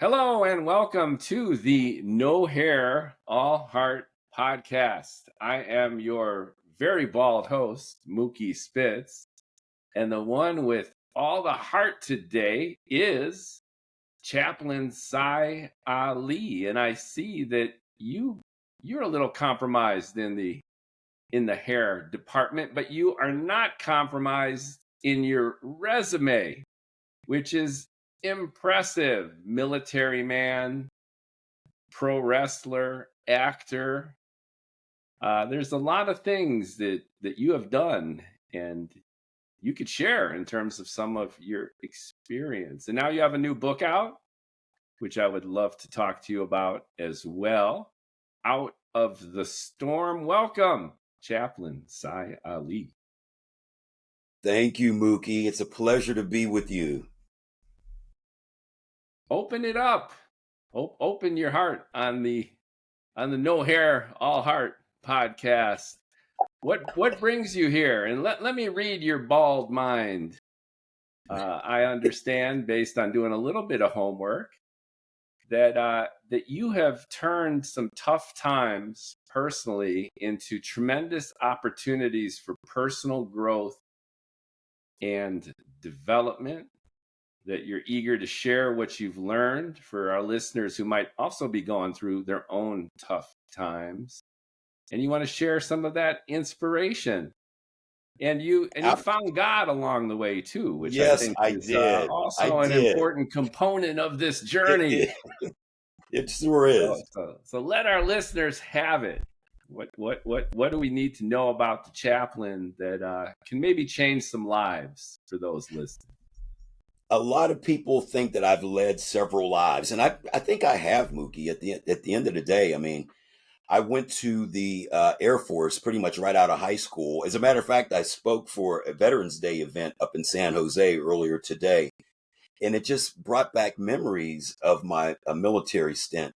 Hello and welcome to the No Hair, All Heart podcast. I am your very bald host, Mookie Spitz, and the one with all the heart today is Chaplain Sy Alli. And I see that you're a little compromised in the hair department, but you are not compromised in your resume, which is impressive. Military man, pro wrestler, actor. There's a lot of things that you have done and you could share in terms of some of your experience. And now you have a new book out, which I would love to talk to you about as well. Out of the Storm. Welcome, Chaplain Sy Alli. Thank you, Mookie. It's a pleasure to be with you. Open it up. Open your heart on the No Hair, All Heart podcast. What brings you here? And let me read your bald mind. I understand, based on doing a little bit of homework, that you have turned some tough times personally into tremendous opportunities for personal growth and development, that you're eager to share what you've learned for our listeners who might also be going through their own tough times. And you want to share some of that inspiration. And you found God along the way too, which Yes, I think is also an important component of this journey. It sure is. So let our listeners have it. What do we need to know about the chaplain that can maybe change some lives for those listening? A lot of people think that I've led several lives, and I think I have, Mookie. At the end of the day, I mean, I went to the Air Force pretty much right out of high school. As a matter of fact, I spoke for a Veterans Day event up in San Jose earlier today, and it just brought back memories of my military stint.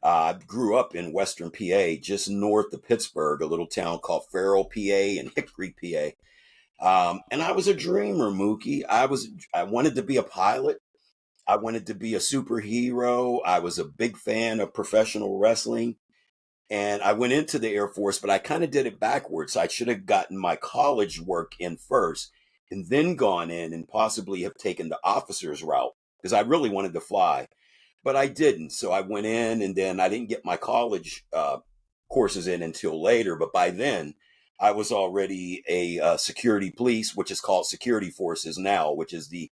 I grew up in Western PA, just north of Pittsburgh, a little town called Farrell, PA, and Hickory, PA. And I was a dreamer, Mookie. I wanted to be a pilot. I wanted to be a superhero. I was a big fan of professional wrestling. And I went into the Air Force, but I kind of did it backwards. I should have gotten my college work in first and then gone in and possibly have taken the officer's route because I really wanted to fly, but I didn't. So I went in and then I didn't get my college courses in until later. But by then I was already a security police, which is called security forces now, which is the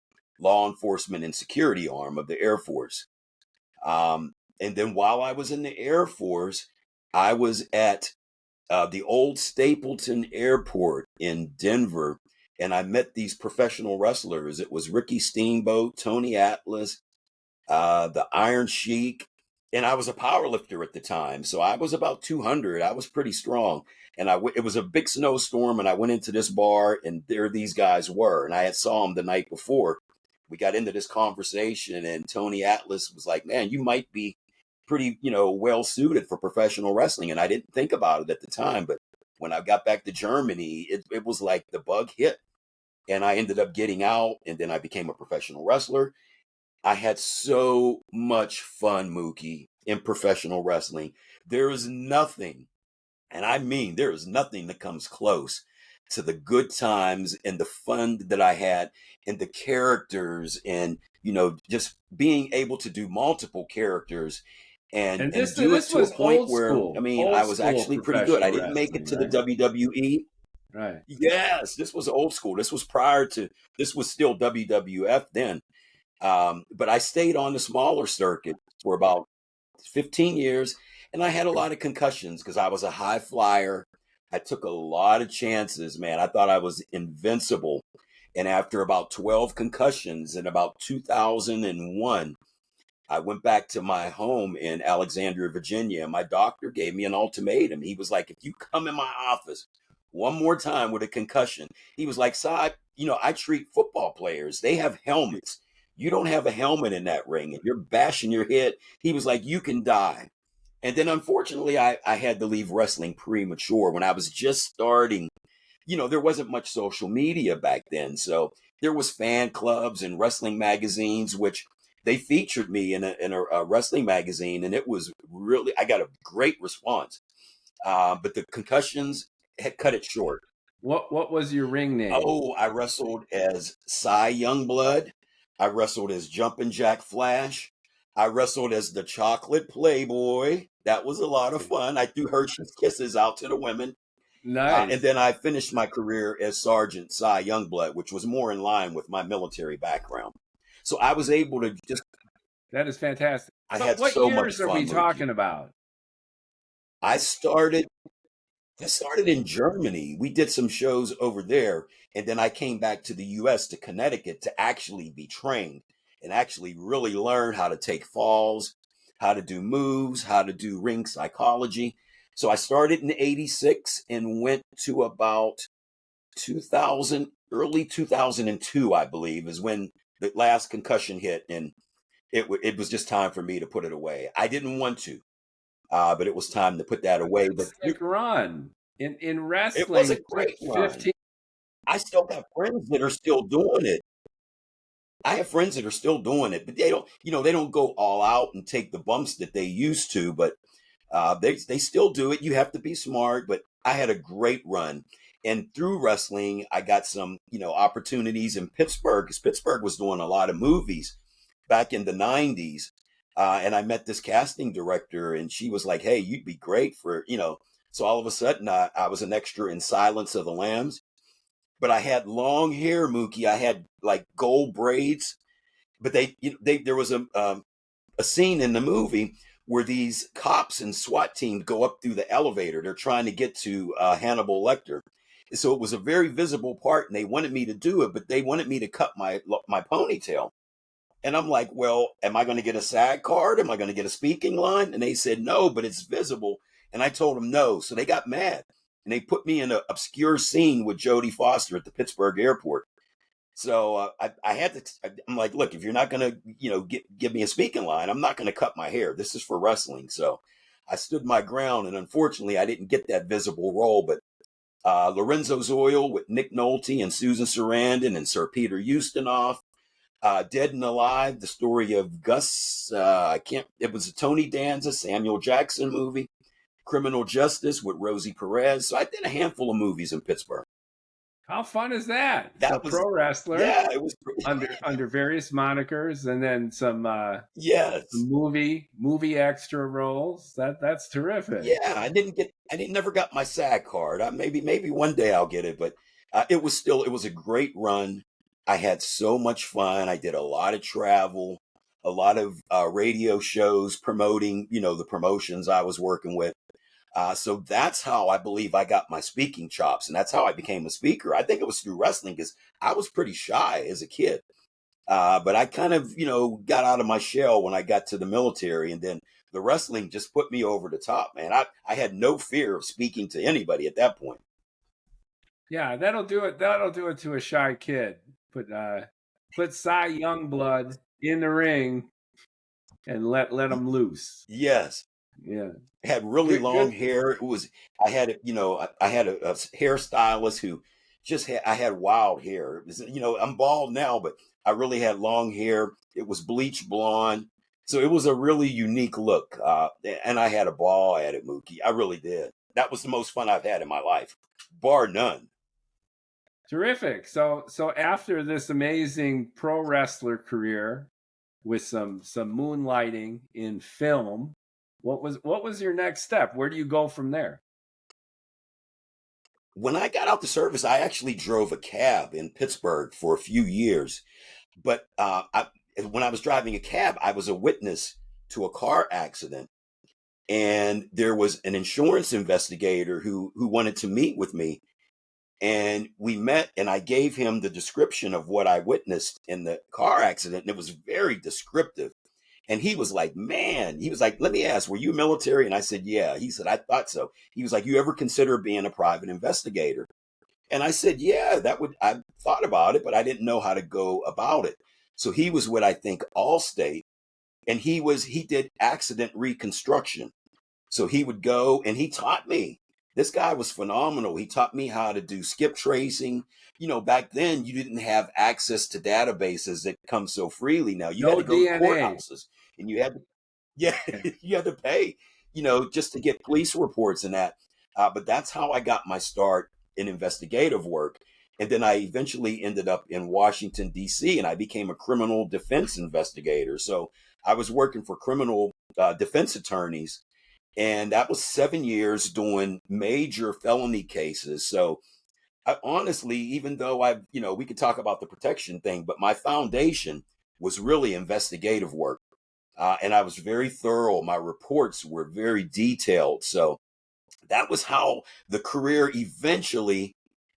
law enforcement and security arm of the Air Force. And then while I was in the Air Force, I was at the old Stapleton Airport in Denver, and I met these professional wrestlers. It was Ricky Steamboat, Tony Atlas, the Iron Sheik, and I was a power lifter at the time. So I was about 200. I was pretty strong. And it was a big snowstorm, and I went into this bar, and there these guys were. And I had saw them the night before. We got into this conversation, and Tony Atlas was like, man, you might be pretty, well suited for professional wrestling. And I didn't think about it at the time. But when I got back to Germany, it was like the bug hit. And I ended up getting out, and then I became a professional wrestler. I had so much fun, Mookie, in professional wrestling. There is nothing, and I mean, there is nothing that comes close to the good times and the fun that I had and the characters and, just being able to do multiple characters and do it to a point where, I was actually pretty good. I didn't make it to the WWE. Right. Yes, this was old school. This was still WWF then. But I stayed on the smaller circuit for about 15 years, and I had a lot of concussions because I was a high flyer. I took a lot of chances, man. I thought I was invincible. And after about 12 concussions in about 2001, I went back to my home in Alexandria, Virginia. My doctor gave me an ultimatum. He was like, if you come in my office one more time with a concussion, he was like, Sy, I treat football players. They have helmets. You don't have a helmet in that ring and you're bashing your head. He was like, you can die. And then unfortunately, I had to leave wrestling premature when I was just starting. There wasn't much social media back then. So there was fan clubs and wrestling magazines, which they featured me in a wrestling magazine, and it was really, I got a great response. But the concussions had cut it short. What was your ring name? Oh, I wrestled as Cy Youngblood. I wrestled as Jumpin' Jack Flash. I wrestled as the Chocolate Playboy. That was a lot of fun. I threw Hershey's Kisses out to the women. And Nice. then I finished my career as Sergeant Cy Youngblood, which was more in line with my military background. So I was able to just, That is fantastic. I So had what so much years are we fun, Mookie. talking about? I started in Germany. We did some shows over there, and then I came back to the US to Connecticut to actually be trained and actually really learn how to take falls, how to do moves, how to do ring psychology. So I started in 86 and went to about 2000, early 2002, I believe, is when the last concussion hit, and it was just time for me to put it away. I didn't want to, but it was time to put that away. But Sick run. In it was wrestling, a great run. 15. I still have friends that are still doing it. I have friends that are still doing it, but they don't, they don't go all out and take the bumps that they used to, but they still do it. You have to be smart, but I had a great run. And through wrestling, I got some, opportunities in Pittsburgh, because Pittsburgh was doing a lot of movies back in the 90s. And I met this casting director, and she was like, hey, you'd be great for, So all of a sudden, I was an extra in Silence of the Lambs. But I had long hair, Mookie. I had like gold braids. But there was a scene in the movie where these cops and SWAT teams go up through the elevator. They're trying to get to Hannibal Lecter. So it was a very visible part, and they wanted me to do it, but they wanted me to cut my ponytail. And I'm like, well, am I going to get a SAG card? Am I going to get a speaking line? And they said, no, but it's visible. And I told them no. So they got mad, and they put me in an obscure scene with Jodie Foster at the Pittsburgh airport. So I had to, I'm like, look, if you're not going to, give me a speaking line, I'm not going to cut my hair. This is for wrestling. So I stood my ground, and unfortunately I didn't get that visible role, but Lorenzo's Oil with Nick Nolte and Susan Sarandon and Sir Peter Ustinov, Dead and Alive, the story of Gus, it was a Tony Danza, Samuel Jackson movie, Criminal Justice with Rosie Perez. So I did a handful of movies in Pittsburgh. How fun is that? That So was, pro wrestler. yeah, it was under various monikers, and then some yes, movie extra roles. That's terrific. yeah. Never got my SAG card. Maybe one day I'll get it, but it was a great run. I had so much fun. I did a lot of travel, a lot of radio shows promoting, the promotions I was working with. So that's how I believe I got my speaking chops, and that's how I became a speaker. I think it was through wrestling, because I was pretty shy as a kid. But I kind of, got out of my shell when I got to the military, and then the wrestling just put me over the top, man. I had no fear of speaking to anybody at that point. Yeah, that'll do it. That'll do it to a shy kid. Put Cy Youngblood in the ring and let him loose. Yes. Yeah. Had really long Good. hair. I had a hairstylist who I had wild hair. It was, I'm bald now, but I really had long hair. It was bleach blonde. So it was a really unique look. And I had a ball at it, Mookie. I really did. That was the most fun I've had in my life, bar none. Terrific. So after this amazing pro wrestler career with some moonlighting in film, what was your next step? Where do you go from there? When I got out the service, I actually drove a cab in Pittsburgh for a few years. But when I was driving a cab, I was a witness to a car accident. And there was an insurance investigator who wanted to meet with me. And we met, and I gave him the description of what I witnessed in the car accident. And it was very descriptive. And he was like, man, let me ask, were you military? And I said, yeah. He said, I thought so. He was like, you ever consider being a private investigator? And I said, yeah, I thought about it, but I didn't know how to go about it. So he was with, I think, Allstate, and he did accident reconstruction. So he would go and he taught me. This guy was phenomenal. He taught me how to do skip tracing. Back then you didn't have access to databases that come so freely now. You had No to go to DNA. courthouses, and you had to, yeah, you had to pay, just to get police reports and that. But that's how I got my start in investigative work. And then I eventually ended up in Washington, D.C., and I became a criminal defense investigator. So I was working for criminal defense attorneys, and that was 7 years doing major felony cases. So I honestly, even though we could talk about the protection thing, but my foundation was really investigative work. And I was very thorough. My reports were very detailed. So that was how the career eventually,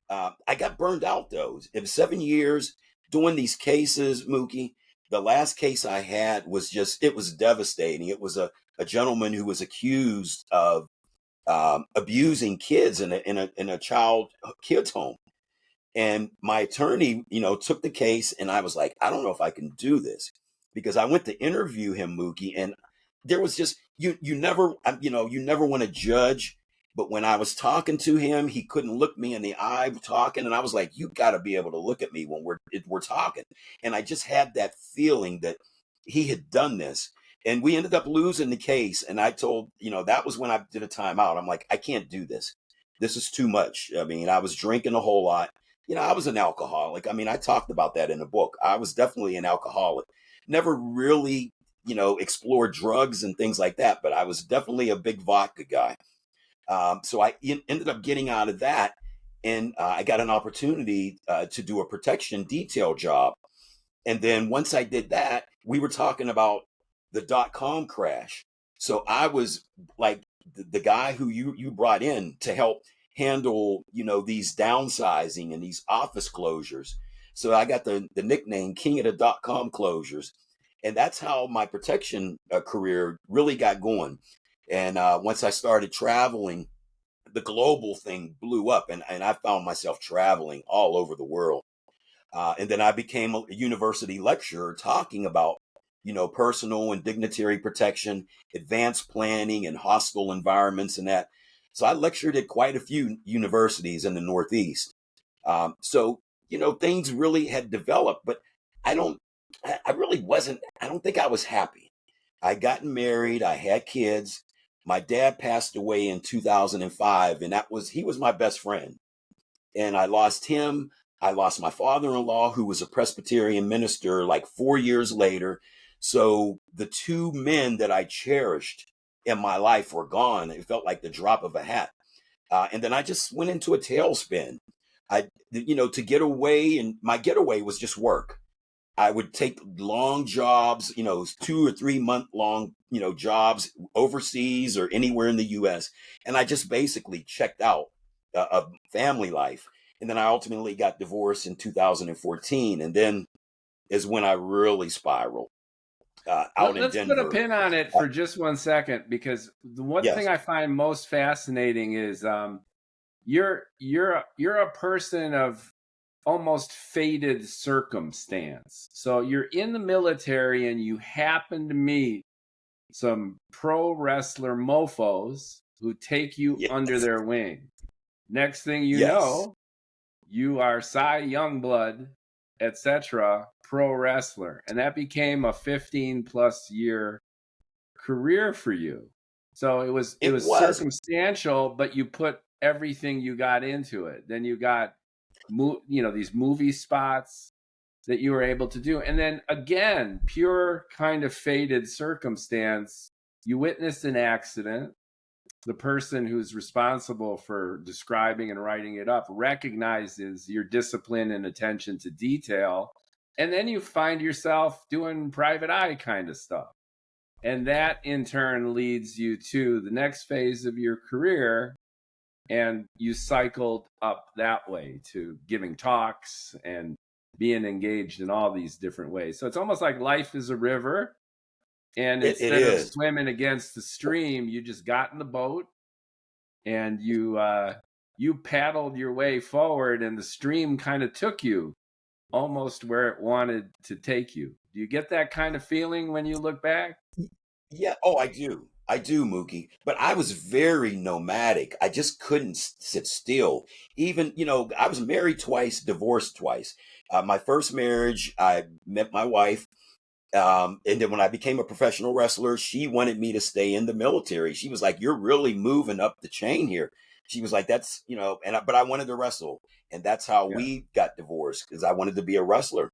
I got burned out though. In 7 years doing these cases, Mookie, the last case I had was it was devastating. It was a gentleman who was accused of abusing kids in a child kids home. And my attorney, took the case, and I was like, I don't know if I can do this, because I went to interview him, Mookie, and there was just you never you never want to judge, but when I was talking to him, he couldn't look me in the eye talking, and I was like, you got to be able to look at me when we're talking, and I just had that feeling that he had done this, and we ended up losing the case, and I told that was when I did a timeout. I'm like, I can't do this. This is too much. I mean, I was drinking a whole lot. I was an alcoholic. I mean, I talked about that in the book. I was definitely an alcoholic. Never really, explored drugs and things like that, but I was definitely a big vodka guy. So I ended up getting out of that, and I got an opportunity to do a protection detail job. And then once I did that, we were talking about the .com crash. So I was like the guy who you brought in to help handle, these downsizing and these office closures. So I got the nickname King of the .com closures. And that's how my protection career really got going. And once I started traveling, the global thing blew up, and I found myself traveling all over the world. And then I became a university lecturer talking about, personal and dignitary protection, advanced planning, and hostile environments and that. So I lectured at quite a few universities in the Northeast. So, things really had developed, but I really wasn't, I don't think I was happy. I gotten married, I had kids. My dad passed away in 2005, and he was my best friend. And I lost him. I lost my father-in-law, who was a Presbyterian minister, like 4 years later. So the two men that I cherished in my life were gone. It felt like the drop of a hat. And then I just went into a tailspin. To get away, and my getaway was just work. I would take long jobs, 2 or 3 month long, jobs overseas or anywhere in the US. And I just basically checked out of family life. And then I ultimately got divorced in 2014. And then is when I really spiraled out in Let's put a Denver. pin on it for just 1 second, because the one thing Yes. I find most fascinating is you're a person of almost fated circumstance. So you're in the military and you happen to meet some pro wrestler mofos who take you under Yes. their wing. Next thing you Yes. know, you are Cy Youngblood, etc., pro wrestler. And that became a 15+ year career for you. So it was It was. circumstantial, but you put everything you got into it. Then you got these movie spots that you were able to do. And then again, pure kind of fated circumstance, you witnessed an accident. The person who's responsible for describing and writing it up recognizes your discipline and attention to detail. And then you find yourself doing private eye kind of stuff. And that in turn leads you to the next phase of your career. And you cycled up that way to giving talks and being engaged in all these different ways. So it's almost like life is a river. And It instead of is. swimming against the stream, you just got in the boat and you paddled your way forward, and the stream kind of took you almost where it wanted to take you. Do you get that kind of feeling when you look back? Yeah. Oh, I do. I do, Mookie, but I was very nomadic. I just couldn't sit still. Even, I was married twice, divorced twice. My first marriage, I met my wife. And then when I became a professional wrestler, she wanted me to stay in the military. She was like, "You're really moving up the chain here." She was like, "That's, but I wanted to wrestle. And that's how Yeah. we got divorced because I wanted to be a wrestler.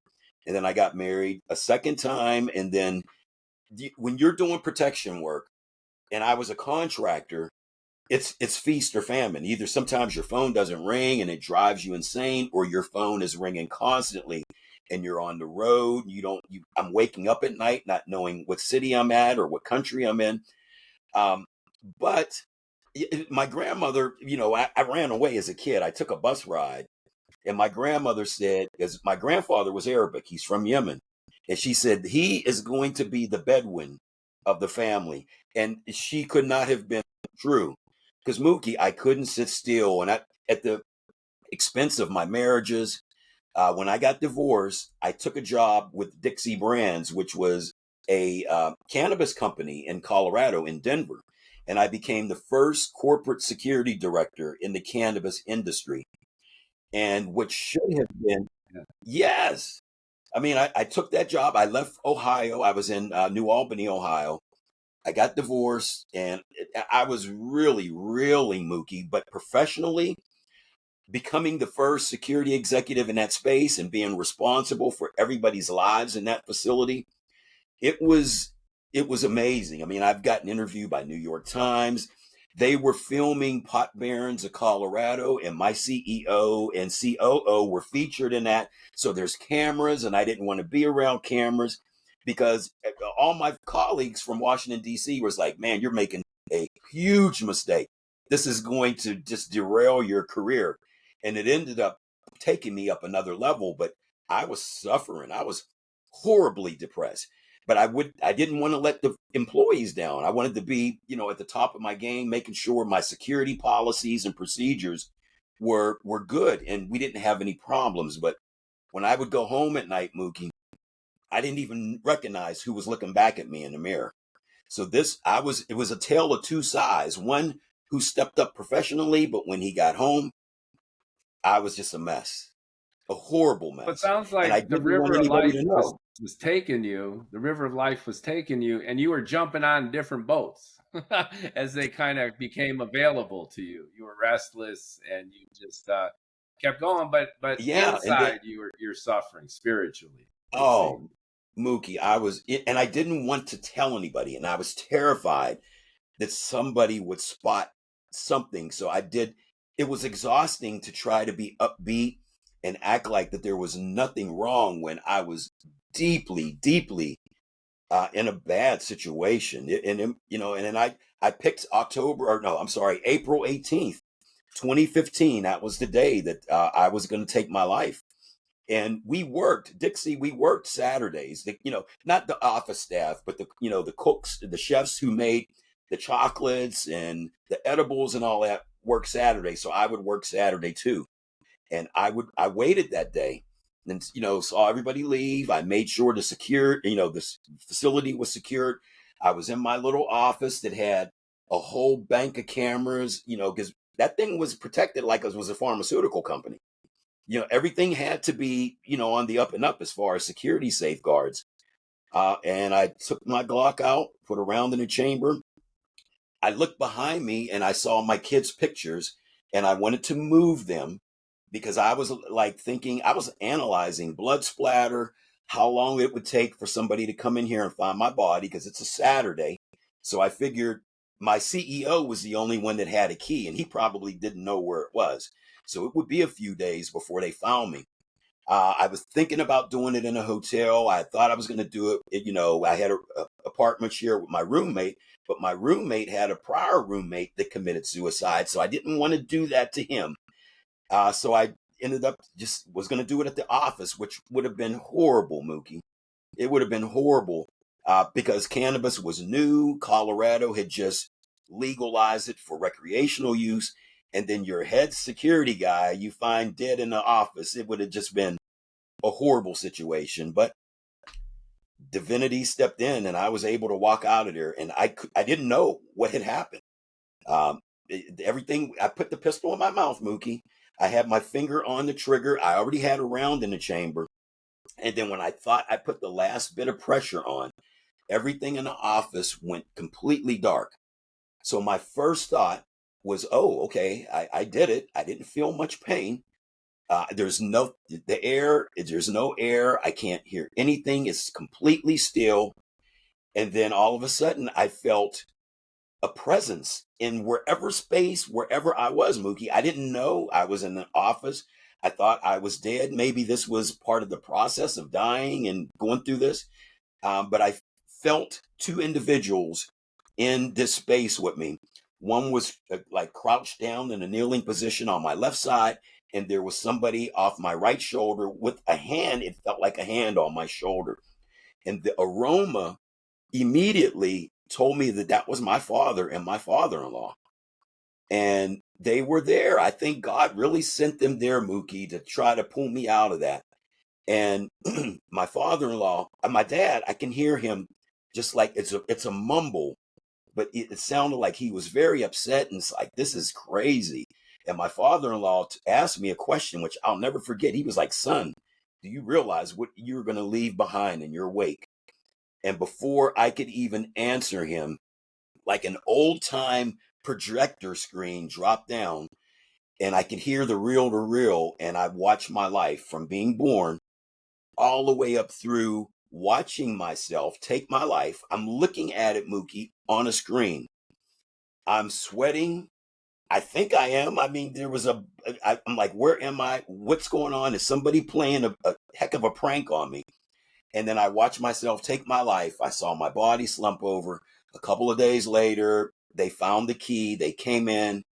And then I got married a second time. And then when you're doing protection work, and I was a contractor, it's feast or famine. Either sometimes your phone doesn't ring and it drives you insane, or your phone is ringing constantly and you're on the road. I'm waking up at night not knowing what city I'm at or what country I'm in. Um, but my grandmother, I ran away as a kid. I took a bus ride, and my grandmother said, because my grandfather was Arabic, he's from Yemen. And she said, he is going to be the Bedouin of the family. And she could not have been true. Because Mookie, I couldn't sit still. And at the expense of my marriages, when I got divorced, I took a job with Dixie Brands, which was a cannabis company in Colorado, in Denver. And I became the first corporate security director in the cannabis industry. And what should have been, Yeah. yes. I mean, I took that job. I left Ohio. I was in New Albany, Ohio. I got divorced, and I was really, really Mookie. But professionally, becoming the first security executive in that space and being responsible for everybody's lives in that facility, it was it was amazing. I mean, I've gotten interviewed by New York Times. They were filming Pot Barons of Colorado, and my CEO and COO were featured in that. So there's cameras, and I didn't want to be around cameras because all my colleagues from Washington, D.C. was like, "Man, you're making a huge mistake. This is going to just derail your career." And it ended up taking me up another level, but I was suffering. I was horribly depressed, but I didn't want to let the employees down. I wanted to be, at the top of my game, making sure my security policies and procedures were good and we didn't have any problems. But when I would go home at night, Mookie, I didn't even recognize who was looking back at me in the mirror. So it was a tale of two sides. One who stepped up professionally, but when he got home, I was just a mess, a horrible But mess. sounds And I like the didn't want river of anybody life to was know. was taking you. The river of life was taking you, and you were jumping on different boats as they kind of became available to you. You were restless, and you just kept going. But Yeah. And then, inside, you're suffering spiritually. It oh, seemed. Mookie, and I didn't want to tell anybody, and I was terrified that somebody would spot something. So I did. It was exhausting to try to be upbeat and act like that there was nothing wrong when I was deeply, deeply in a bad situation. And then I picked October, or no, I'm sorry, April 18th, 2015. That was the day that I was going to take my life. And we worked Saturdays, not the office staff, but the cooks, the chefs who made the chocolates and the edibles and all that work Saturday. So I would work Saturday too. And I waited that day and, saw everybody leave. I made sure this facility was secured. I was in my little office that had a whole bank of cameras, because that thing was protected like it was a pharmaceutical company. Everything had to be, on the up and up as far as security safeguards. And I took my Glock out, put a round in the chamber. I looked behind me and I saw my kids' pictures, and I wanted to move them because I was like thinking, I was analyzing blood splatter, how long it would take for somebody to come in here and find my body because it's a Saturday. So I figured my CEO was the only one that had a key, and he probably didn't know where it was. So it would be a few days before they found me. I was thinking about doing it in a hotel. I thought I was going to do it. I had a apartment share with my roommate, but my roommate had a prior roommate that committed suicide. So I didn't want to do that to him. So I ended up just was going to do it at the office, which would have been horrible, Mookie. It would have been horrible because cannabis was new. Colorado had just legalized it for recreational use. And then your head security guy you find dead in the office. It would have just been a horrible situation. But divinity stepped in and I was able to walk out of there. And I didn't know what had happened. Everything, I put the pistol in my mouth, Mookie. I had my finger on the trigger. I already had a round in the chamber. And then when I thought I put the last bit of pressure on, everything in the office went completely dark. So my first thought was, oh, okay, I did it. I didn't feel much pain. There's no air. There's no air. I can't hear anything. It's completely still. And then all of a sudden, I felt a presence in wherever space, wherever I was, Mookie. I didn't know I was in the office. I thought I was dead. Maybe this was part of the process of dying and going through this. But I felt two individuals in this space with me. One was like crouched down in a kneeling position on my left side, and there was somebody off my right shoulder with a hand. It felt like a hand on my shoulder. And the aroma immediately told me that that was my father and my father-in-law. And they were there. I think God really sent them there, Mookie, to try to pull me out of that. And my father-in-law, my dad, I can hear him just like it's a mumble, but it sounded like he was very upset and it's like, this is crazy. And my father-in-law asked me a question, which I'll never forget. He was like, son, do you realize what you're going to leave behind in your wake? And before I could even answer him, like an old time projector screen dropped down and I could hear the reel to reel. And I watched my life from being born all the way up through watching myself take my life. I'm looking at it, Mookie, on a screen. I'm sweating. I think I am. I mean, I'm like, where am I? What's going on? Is somebody playing a heck of a prank on me? And then I watched myself take my life. I saw my body slump over. A couple of days later, they found the key. They came in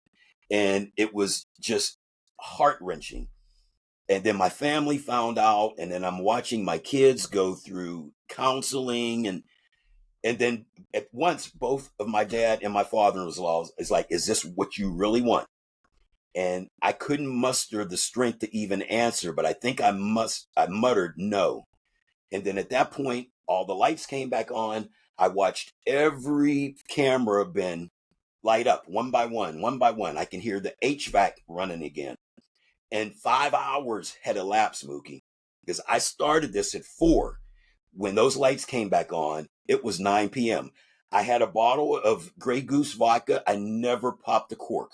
and it was just heart-wrenching. And then my family found out, and then I'm watching my kids go through counseling. And then at once, both of my dad and my father-in-law is like, is this what you really want? And I couldn't muster the strength to even answer, but I think I muttered no. And then at that point, all the lights came back on. I watched every camera bin light up one by one, one by one. I can hear the HVAC running again. And 5 hours had elapsed, Mookie, because I started this at 4. When those lights came back on, it was 9 p.m. I had a bottle of Grey Goose vodka. I never popped the cork.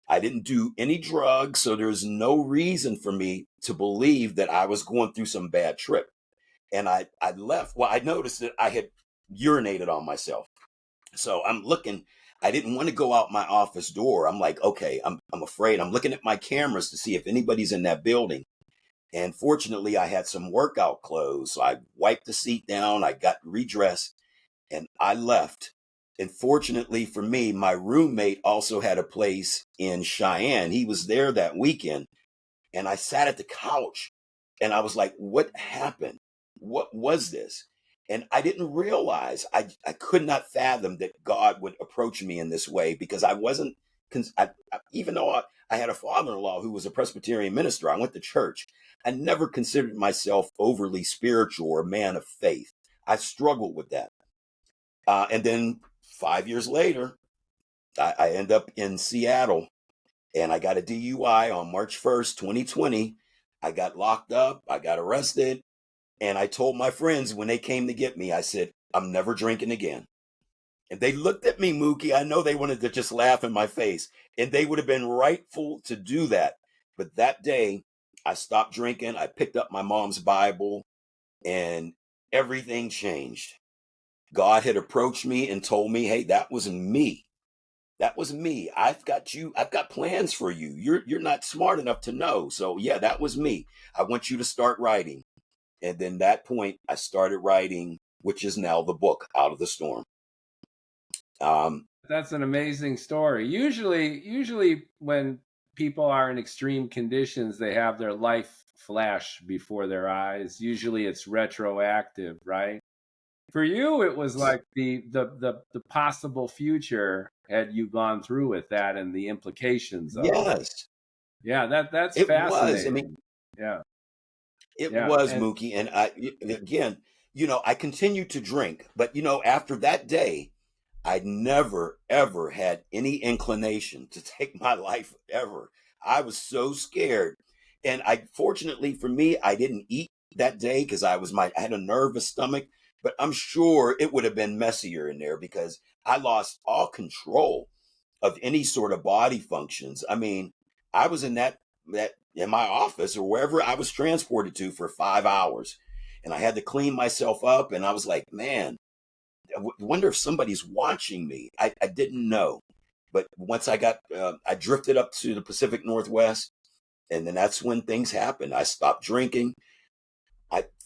I didn't do any drugs, so there's no reason for me to believe that I was going through some bad trip. And I left. Well, I noticed that I had urinated on myself. So I'm looking. I didn't want to go out my office door. I'm like, okay, I'm afraid. I'm looking at my cameras to see if anybody's in that building. And fortunately, I had some workout clothes. So I wiped the seat down. I got redressed and I left. And fortunately for me, my roommate also had a place in Cheyenne. He was there that weekend. And I sat at the couch and I was like, what happened? What was this? And I didn't realize, I could not fathom that God would approach me in this way because I wasn't, even though I had a father-in-law who was a Presbyterian minister, I went to church. I never considered myself overly spiritual or a man of faith. I struggled with that. And then 5 years later, I end up in Seattle and I got a DUI on March 1st, 2020. I got locked up. I got arrested. And I told my friends when they came to get me, I said, I'm never drinking again. And they looked at me, Mookie. I know they wanted to just laugh in my face. And they would have been rightful to do that. But that day, I stopped drinking. I picked up my mom's Bible and everything changed. God had approached me and told me, hey, that was me. That was me. I've got plans for you. You're not smart enough to know. So yeah, that was me. I want you to start writing. And then that point, I started writing, which is now the book, Out of the Storm. That's an amazing story. Usually when people are in extreme conditions, they have their life flash before their eyes. Usually it's retroactive, right? For you, it was like the possible future had you gone through with that and the implications of it. Yes. Yeah, that's It fascinating. was. I mean, yeah. it was, Mookie. And again, I continued to drink, but after that day, I never, ever had any inclination to take my life ever. I was so scared. And fortunately for me, I didn't eat that day because I had a nervous stomach, but I'm sure it would have been messier in there because I lost all control of any sort of body functions. I mean, I was that in my office or wherever I was transported to for 5 hours, and I had to clean myself up. And I was like, man, wonder if somebody's watching me. I didn't know, but once I drifted up to the Pacific Northwest, and then that's when things happened. I stopped drinking.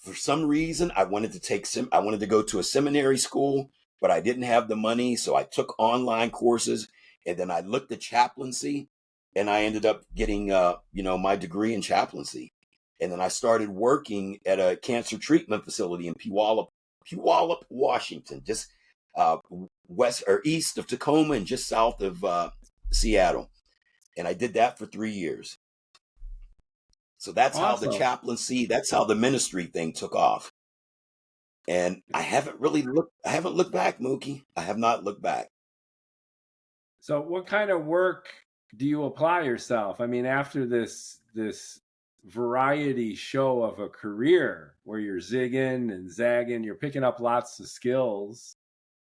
For some reason, I wanted to go to a seminary school, but I didn't have the money, so I took online courses, and then I looked at chaplaincy, and I ended up getting, my degree in chaplaincy, and then I started working at a cancer treatment facility in Puyallup, Washington, just west or east of Tacoma and just south of Seattle, and I did that for 3 years. So that's how the Awesome. chaplaincy, that's how the ministry thing took off. And I haven't looked back, Mookie. I have not looked back. So what kind of work do you apply yourself? I mean, after this variety show of a career where you're zigging and zagging, you're picking up lots of skills.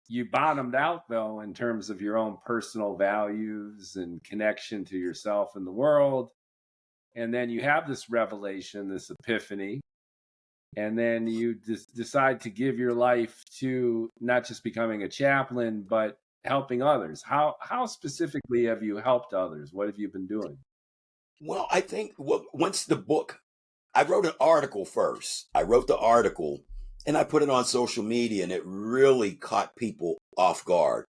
You bottomed out though in terms of your own personal values and connection to yourself and the world. And then you have this revelation, this epiphany, and then you decide to give your life to not just becoming a chaplain, but helping others. How specifically have you helped others? What have you been doing? Well, I think once the book, I wrote an article first. I wrote the article and I put it on social media, and it really caught people off guard.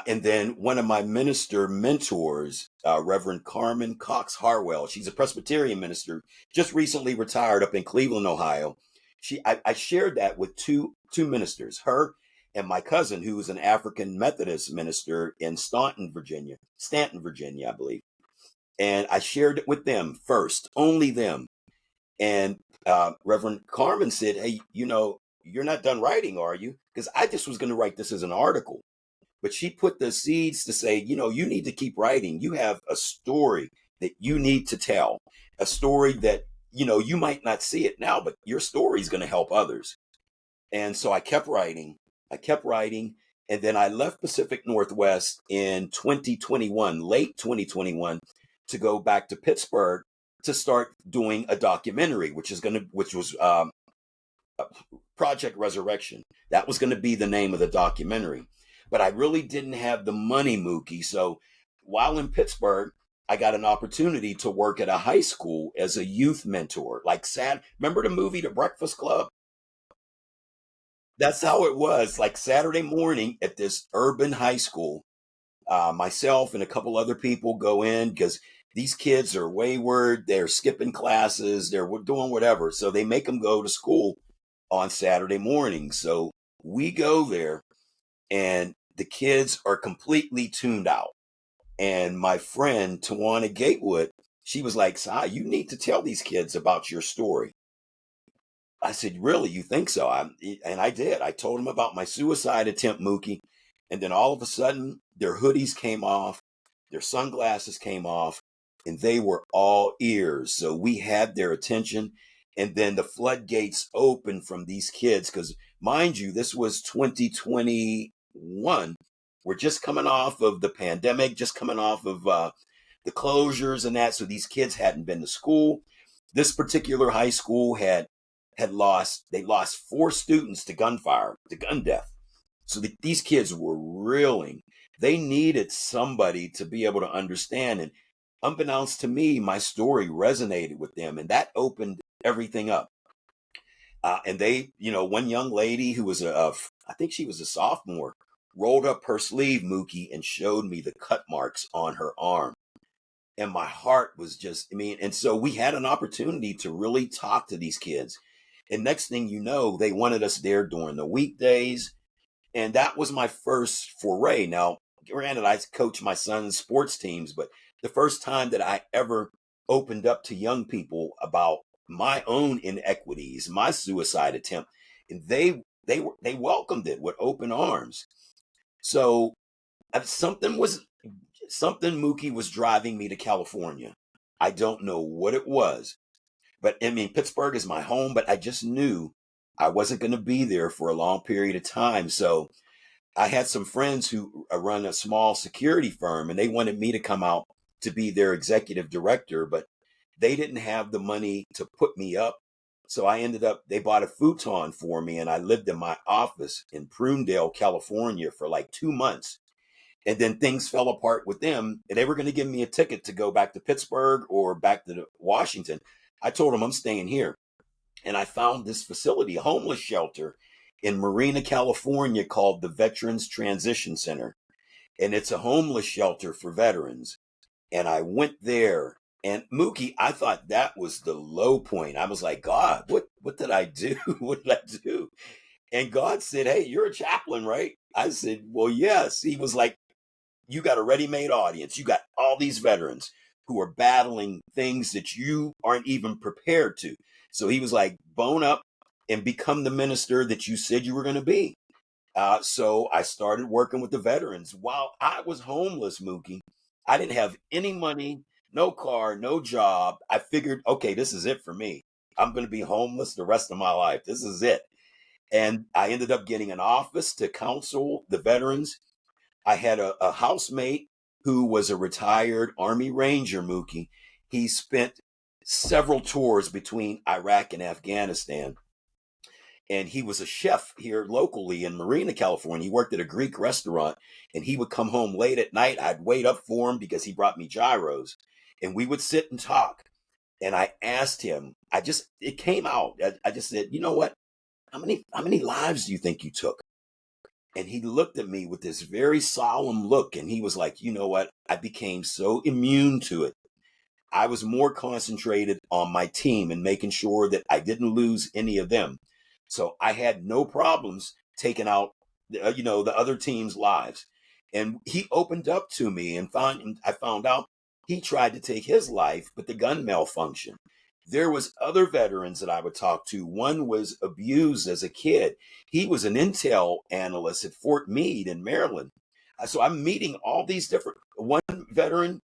And then one of my minister mentors, Reverend Carmen Cox Harwell, she's a Presbyterian minister, just recently retired up in Cleveland, Ohio. I shared that with two ministers, her and my cousin, who was an African Methodist minister in Stanton, Virginia, I believe. And I shared it with them first, only them. And Reverend Carmen said, "Hey, you're not done writing, are you?" Because I just was going to write this as an article. But she put the seeds to say, you need to keep writing. You have a story that you need to tell, a story that, you might not see it now, but your story is going to help others. And so I kept writing. And then I left Pacific Northwest in 2021, late 2021, to go back to Pittsburgh to start doing a documentary, which was Project Resurrection. That was going to be the name of the documentary. But I really didn't have the money, Mookie. So while in Pittsburgh, I got an opportunity to work at a high school as a youth mentor. Remember the movie The Breakfast Club? That's how it was. Like Saturday morning at this urban high school, myself and a couple other people go in because these kids are wayward. They're skipping classes. They're doing whatever. So they make them go to school on Saturday morning. So we go there, and the kids are completely tuned out. And my friend, Tawana Gatewood, she was like, "Sy, you need to tell these kids about your story." I said, "Really? You think so?" And I did. I told them about my suicide attempt, Mookie. And then all of a sudden, their hoodies came off, their sunglasses came off, and they were all ears. So we had their attention. And then the floodgates opened from these kids because, mind you, this was 2021. We're just coming off of the pandemic, just coming off of the closures and that. So these kids hadn't been to school. This particular high school had lost 4 students to gunfire, to gun death. So these kids were reeling. They needed somebody to be able to understand. And unbeknownst to me, my story resonated with them, and that opened everything up. And they, one young lady who was I think she was a sophomore, rolled up her sleeve, Mookie, and showed me the cut marks on her arm. And my heart was just, and so we had an opportunity to really talk to these kids. And next thing you know, they wanted us there during the weekdays. And that was my first foray. Now, granted, I coach my son's sports teams, but the first time that I ever opened up to young people about my own inequities, my suicide attempt, and they welcomed it with open arms. So something Mookie was driving me to California. I don't know what it was, but I mean, Pittsburgh is my home, but I just knew I wasn't going to be there for a long period of time. So I had some friends who run a small security firm, and they wanted me to come out to be their executive director, but they didn't have the money to put me up. So they bought a futon for me, and I lived in my office in Prunedale, California for like 2 months. And then things fell apart with them, and they were going to give me a ticket to go back to Pittsburgh or back to Washington. I told them I'm staying here. And I found this facility, a homeless shelter in Marina, California, called the Veterans Transition Center. And it's a homeless shelter for veterans. And I went there. And Mookie, I thought that was the low point. I was like, God, what did I do? What did I do? And God said, hey, you're a chaplain, right? I said, well, yes. He was like, you got a ready-made audience. You got all these veterans who are battling things that you aren't even prepared to. So he was like, bone up and become the minister that you said you were going to be. So I started working with the veterans while I was homeless, Mookie. I didn't have any money, no car, no job. I figured, okay, this is it for me. I'm going to be homeless the rest of my life. This is it. And I ended up getting an office to counsel the veterans. I had a housemate who was a retired Army Ranger, Mookie. He spent several tours between Iraq and Afghanistan. And he was a chef here locally in Marina, California. He worked at a Greek restaurant, and he would come home late at night. I'd wait up for him because he brought me gyros, and we would sit and talk. And I asked him, it came out. I just said, you know what? How many lives do you think you took? And he looked at me with this very solemn look, and he was like, you know what? I became so immune to it. I was more concentrated on my team and making sure that I didn't lose any of them. So I had no problems taking out, the other team's lives. And he opened up to me, and I found out he tried to take his life, but the gun malfunctioned. There was other veterans that I would talk to. One was abused as a kid. He was an intel analyst at Fort Meade in Maryland. So I'm meeting all these different. One veteran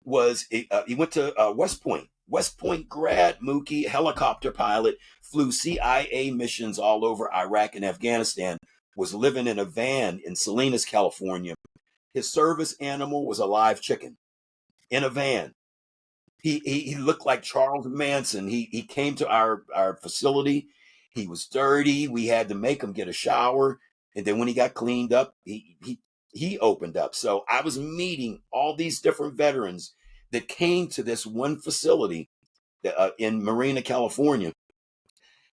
he went to West Point grad, Mookie, helicopter pilot, flew CIA missions all over Iraq and Afghanistan, was living in a van in Salinas, California. His service animal was a live chicken in a van. He looked like Charles Manson. He came to our facility. He was dirty. We had to make him get a shower. And then when he got cleaned up, he opened up. So I was meeting all these different veterans that came to this one facility in Marina, California.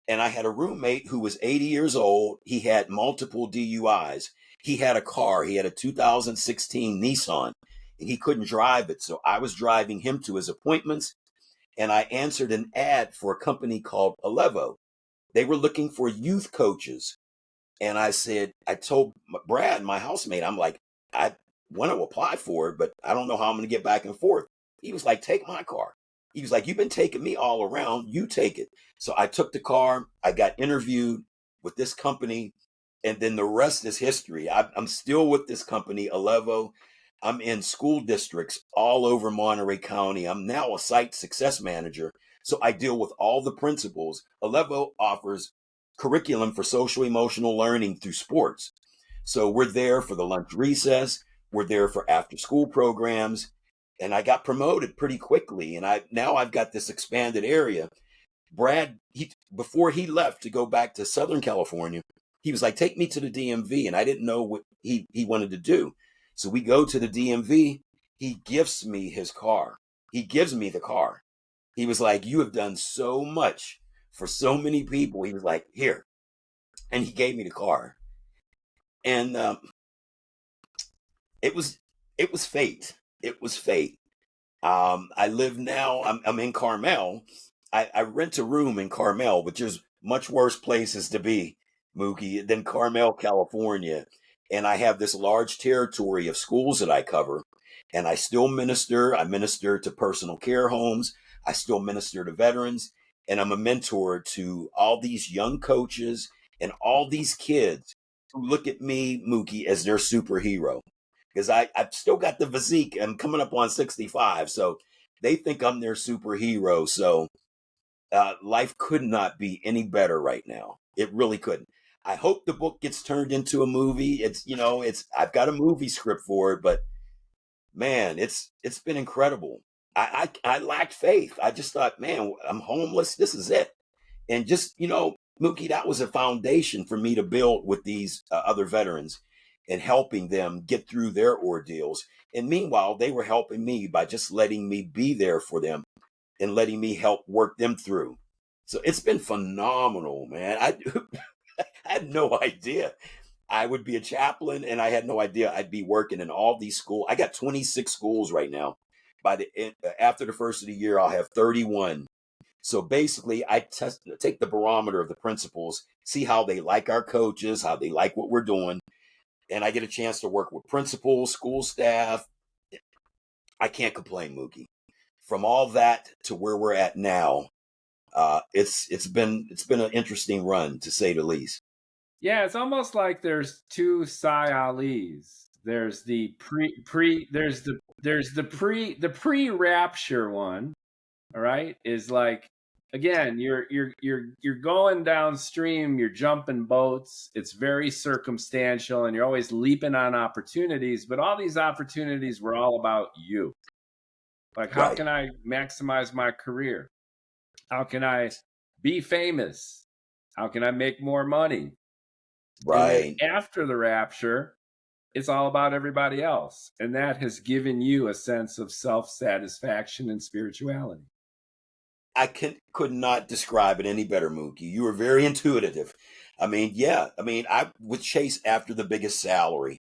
And I had a roommate who was 80 years old. He had multiple DUIs. He had a car. He had a 2016 Nissan, and he couldn't drive it. So I was driving him to his appointments, and I answered an ad for a company called Alevo. They were looking for youth coaches. And I told Brad, my housemate, I'm like, I want to apply for it, but I don't know how I'm going to get back and forth. He was like, take my car. He was like, you've been taking me all around. You take it. So I took the car. I got interviewed with this company. And then the rest is history. I'm still with this company, Alevo. I'm in school districts all over Monterey County. I'm now a site success manager. So I deal with all the principals. Alevo offers curriculum for social emotional learning through sports. So we're there for the lunch recess. We're there for after school programs. And I got promoted pretty quickly. And I've got this expanded area. Brad, before he left to go back to Southern California, he was like, take me to the DMV. And I didn't know what he wanted to do. So we go to the DMV. He gifts me his car. He gives me the car. He was like, you have done so much for so many people. He was like, here. And he gave me the car. And it was fate. It was fate. I live now, I'm in Carmel. I rent a room in Carmel, which is much worse places to be, Mookie, than Carmel, California. And I have this large territory of schools that I cover. And I still minister. I minister to personal care homes. I still minister to veterans. And I'm a mentor to all these young coaches And all these kids who look at me, Mookie, as their superhero. Because I've still got the physique. I'm coming up on 65. So they think I'm their superhero. So life could not be any better right now. It really couldn't. I hope the book gets turned into a movie. I've got a movie script for it, but man, it's been incredible. I lacked faith. I just thought, man, I'm homeless. This is it. And just, Mookie, that was a foundation for me to build with these other veterans and helping them get through their ordeals. And meanwhile, they were helping me by just letting me be there for them and letting me help work them through. So it's been phenomenal, man. I had no idea I would be a chaplain, and I had no idea I'd be working in all these schools. I got 26 schools right now. By the end, after the first of the year, I'll have 31. So basically, I take the barometer of the principals, see how they like our coaches, how they like what we're doing, and I get a chance to work with principals, school staff. I can't complain, Mookie. From all that to where we're at now, it's been an interesting run, to say the least. Yeah, it's almost like there's two Sy Allis. There's the pre-rapture one. All right, is like, again, you're going downstream, you're jumping boats. It's very circumstantial, and you're always leaping on opportunities. But all these opportunities were all about you. Like, how Right. can I maximize my career? How can I be famous? How can I make more money? And then Right. after the rapture, it's all about everybody else. And that has given you a sense of self-satisfaction and spirituality. Could not describe it any better, Mookie. You were very intuitive. I mean, yeah. I mean, I would chase after the biggest salary.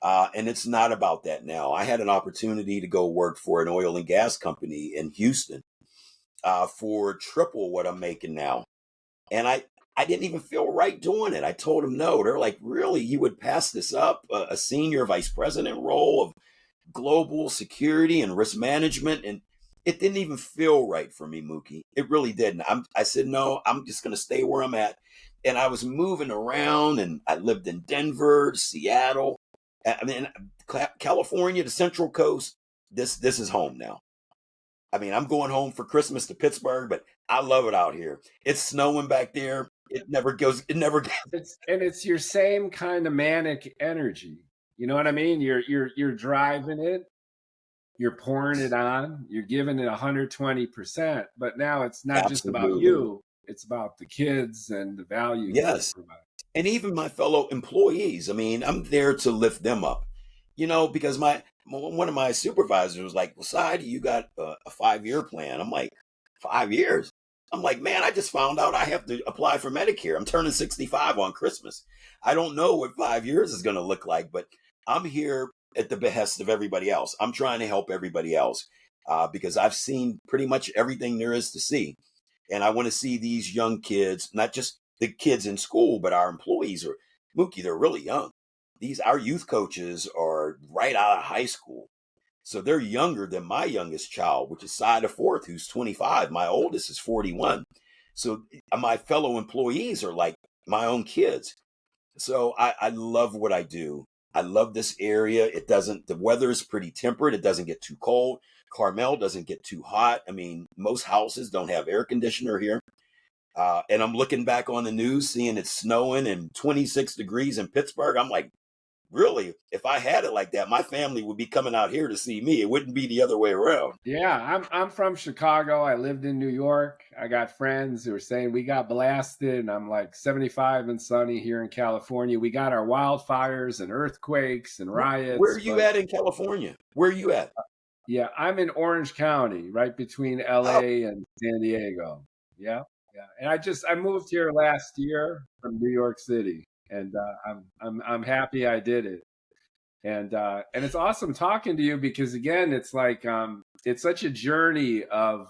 And it's not about that now. I had an opportunity to go work for an oil and gas company in Houston for triple what I'm making now. And I didn't even feel right doing it. I told them no. They're like, really? You would pass this up? A senior vice president role of global security and risk management? And it didn't even feel right for me, Mookie. It really didn't. I said, no, I'm just going to stay where I'm at. And I was moving around, and I lived in Denver, Seattle. I mean, California, the Central Coast. This is home now. I mean, I'm going home for Christmas to Pittsburgh, but I love it out here. It's snowing back there. It never goes. It's your same kind of manic energy. You know what I mean? You're driving it, you're pouring it on, you're giving it 120%. But now it's not just about Absolutely. you; it's about the kids and the value that you Yes. provide. And even my fellow employees. I mean, I'm there to lift them up, because one of my supervisors was like, well, Sy, you got a 5-year plan. I'm like, 5 years? I'm like, man, I just found out I have to apply for Medicare. I'm turning 65 on Christmas. I don't know what 5 years is going to look like, but I'm here at the behest of everybody else. I'm trying to help everybody else because I've seen pretty much everything there is to see. And I want to see these young kids, not just the kids in school, but our employees are, Mookie, they're really young. Our youth coaches are right out of high school. So they're younger than my youngest child, which is Sy the fourth, who's 25. My oldest is 41. So my fellow employees are like my own kids. So I love what I do. I love this area. The weather is pretty temperate. It doesn't get too cold. Carmel doesn't get too hot. I mean, most houses don't have air conditioner here. And I'm looking back on the news, seeing it's snowing and 26 degrees in Pittsburgh. I'm like, really? If I had it like that, my family would be coming out here to see me. It wouldn't be the other way around. Yeah, I'm from Chicago. I lived in New York. I got friends who are saying we got blasted, and I'm like 75 and sunny here in California. We got our wildfires and earthquakes and Where are riots. you at in California? Where are you at? Yeah, I'm in Orange County, right between LA and San Diego. Yeah, yeah. And I moved here last year from New York City, and I'm happy I did it. And it's awesome talking to you because again, it's like it's such a journey of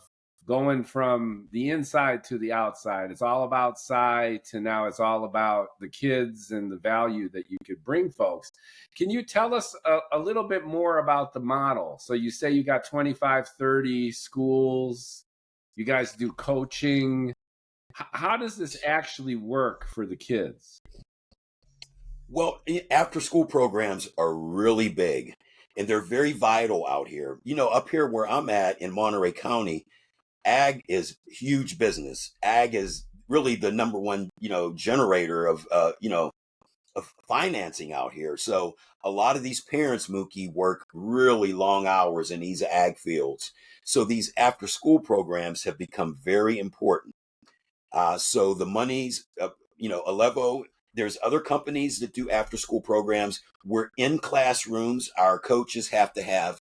going from the inside to the outside. It's all about Sy to now it's all about the kids and the value that you could bring folks. Can you tell us a little bit more about the model? So you say you got 25, 30 schools. You guys do coaching. How does this actually work for the kids? Well, after school programs are really big and they're very vital out here. Up here where I'm at in Monterey County, ag is huge business. Ag is really the number one, generator of financing out here. So a lot of these parents, Mookie, work really long hours in these ag fields. So these after school programs have become very important. So the monies, Alevo, there's other companies that do after school programs. We're in classrooms. Our coaches have to have,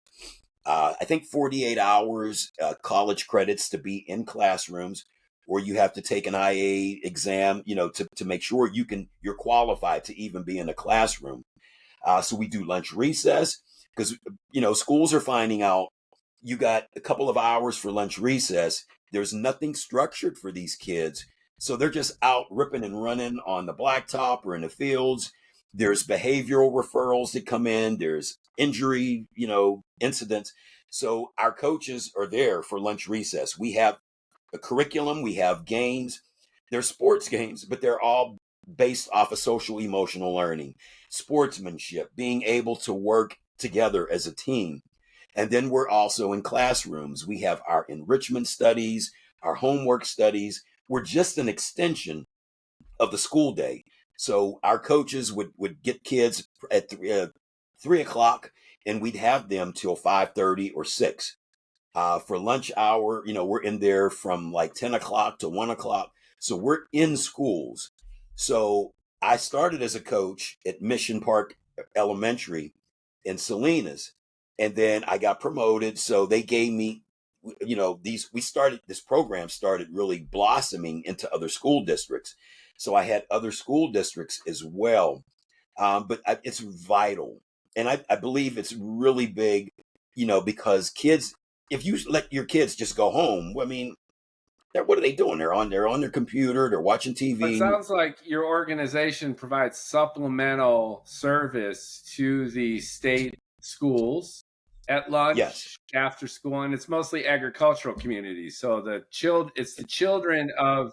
I think, 48 hours college credits to be in classrooms, or you have to take an IA exam, to make sure you're qualified to even be in a classroom. So we do lunch recess because, schools are finding out you got a couple of hours for lunch recess. There's nothing structured for these kids. So they're just out ripping and running on the blacktop or in the fields. There's behavioral referrals that come in. There's injury, incidents. So our coaches are there for lunch recess. We have a curriculum. We have games. They're sports games, but they're all based off of social emotional learning, sportsmanship, being able to work together as a team. And then we're also in classrooms. We have our enrichment studies, our homework studies. We're just an extension of the school day. So our coaches would get kids at 3 o'clock, and we'd have them till 5:30 or 6. For lunch hour, we're in there from like 10 o'clock to 1 o'clock. So we're in schools. So I started as a coach at Mission Park Elementary in Salinas. And then I got promoted. So they gave me, this program started really blossoming into other school districts. So I had other school districts as well. It's vital. And I believe it's really big, because kids, if you let your kids just go home, I mean, what are they doing? They're on their computer, they're watching But it TV. sounds like your organization provides supplemental service to the state schools at lunch, Yes, after school, and it's mostly agricultural communities. So it's the children of.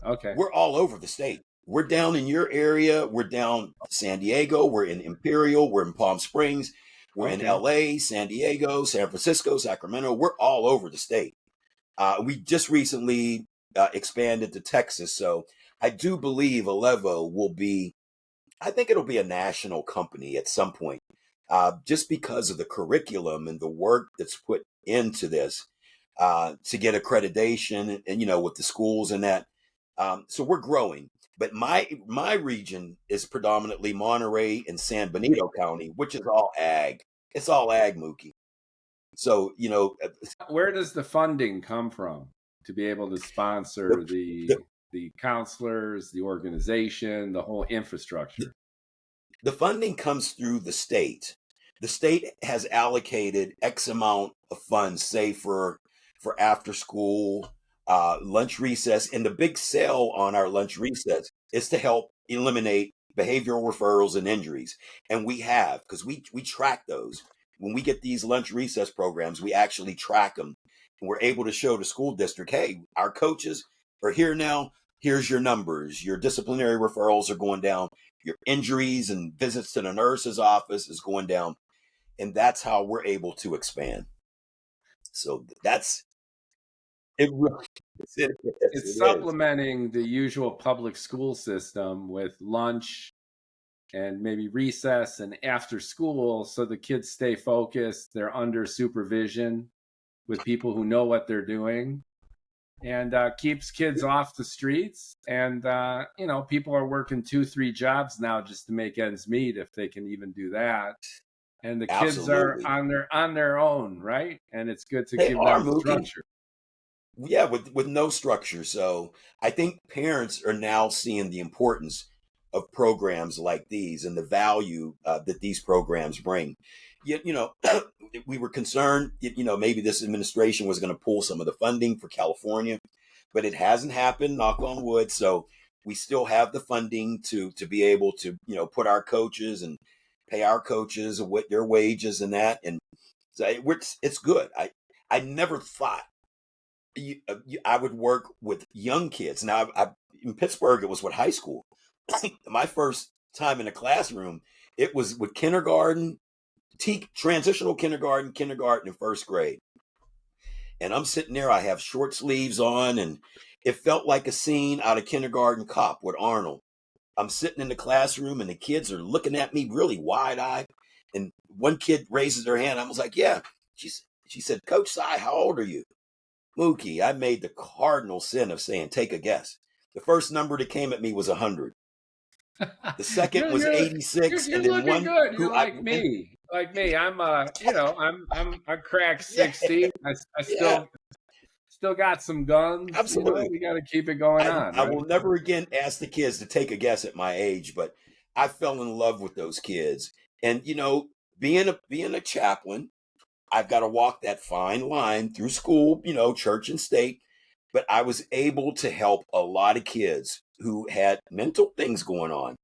Okay. we're all over the state. We're down in your area. We're down San Diego. We're in Imperial. We're in Palm Springs. We're in Okay. LA, San Diego, San Francisco, Sacramento. We're all over the state. We just recently expanded to Texas. So I do believe Alevo will be, I think it'll be a national company at some point, just because of the curriculum and the work that's put into this to get accreditation and, with the schools and that. So we're growing. But my region is predominantly Monterey and San Benito County, which is all ag. It's all ag, Mookie. So, Where does the funding come from to be able to sponsor the, the, the counselors, the organization, the whole infrastructure? the funding comes through the state. The state has allocated X amount of funds, say for after school, lunch recess, and the big sale on our lunch recess is to help eliminate behavioral referrals and injuries. And we have, because we track those. When we get these lunch recess programs, we actually track them, and we're able to show the school district, hey, our coaches are here now. Here's your numbers. Your disciplinary referrals are going down. Your injuries and visits to the nurse's office is going down. And that's how we're able to expand. So that's it. Really is. It is. It's It is. supplementing the usual public school system with lunch and maybe recess and after school, so the kids stay focused, they're under supervision with people who know what they're doing, and keeps kids off the streets. And people are working 2-3 jobs now just to make ends meet, if they can even do that. And the kids are Absolutely. on their own, right? And it's good to They give are, them Mookie. structure. Yeah, with no structure. So I think parents are now seeing the importance of programs like these and the value that these programs bring. Yet, we were concerned, maybe this administration was going to pull some of the funding for California, but it hasn't happened, knock on wood. So we still have the funding to be able to, put our coaches and pay our coaches what their wages and that. And so it's good. I never thought I would work with young kids. Now, in Pittsburgh, it was with high school. My first time in a classroom, it was with kindergarten, transitional kindergarten, and first grade. And I'm sitting there, I have short sleeves on, and it felt like a scene out of Kindergarten Cop with Arnold. I'm sitting in the classroom, and the kids are looking at me really wide-eyed. And one kid raises their hand. I was like, yeah. She said, Coach Sy, how old are you? Mookie, I made the cardinal sin of saying, take a guess. The first number that came at me was 100. The second was 86, you're and then looking one good. who You're like me. Like me. I'm I cracked 60. I yeah, still got some guns. absolutely. We got to keep it going on, I right? will never again ask the kids to take a guess at my age, but I fell in love with those kids. And being a chaplain, I've got to walk that fine line through school, church and state. But I was able to help a lot of kids who had mental things going on.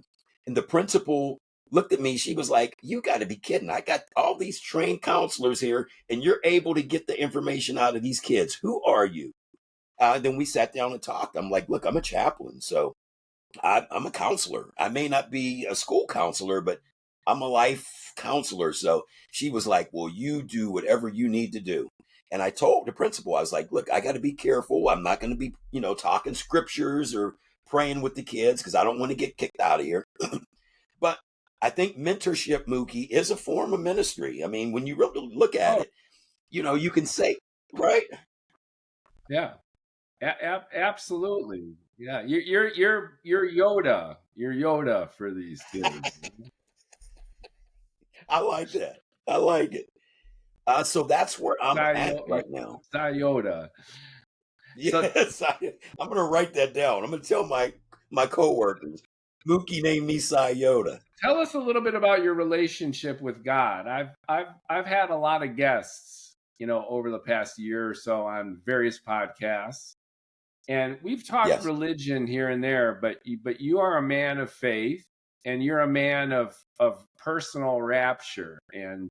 And the principal looked at me. She was like, you got to be kidding. I got all these trained counselors here, and you're able to get the information out of these kids. Who are you? Then we sat down and talked. I'm like, look, I'm a chaplain. So I'm a counselor. I may not be a school counselor, but I'm a life counselor. So she was like, well, you do whatever you need to do. And I told the principal, I was like, look, I got to be careful. I'm not going to be, talking scriptures or praying with the kids because I don't want to get kicked out of here. But I think mentorship, Mookie, is a form of ministry. I mean, when you really look at it, you can say, right? Yeah. Absolutely. Yeah. You're Yoda. You're Yoda for these kids. I like that. I like it. So that's where I'm at right now. Yoda. Yes, I'm going to write that down. I'm going to tell my coworkers, Mookie named me Sy Yoda. Tell us a little bit about your relationship with God. I've had a lot of guests, over the past year or so on various podcasts, and we've talked religion here and there. But you are a man of faith, and you're a man of personal rapture and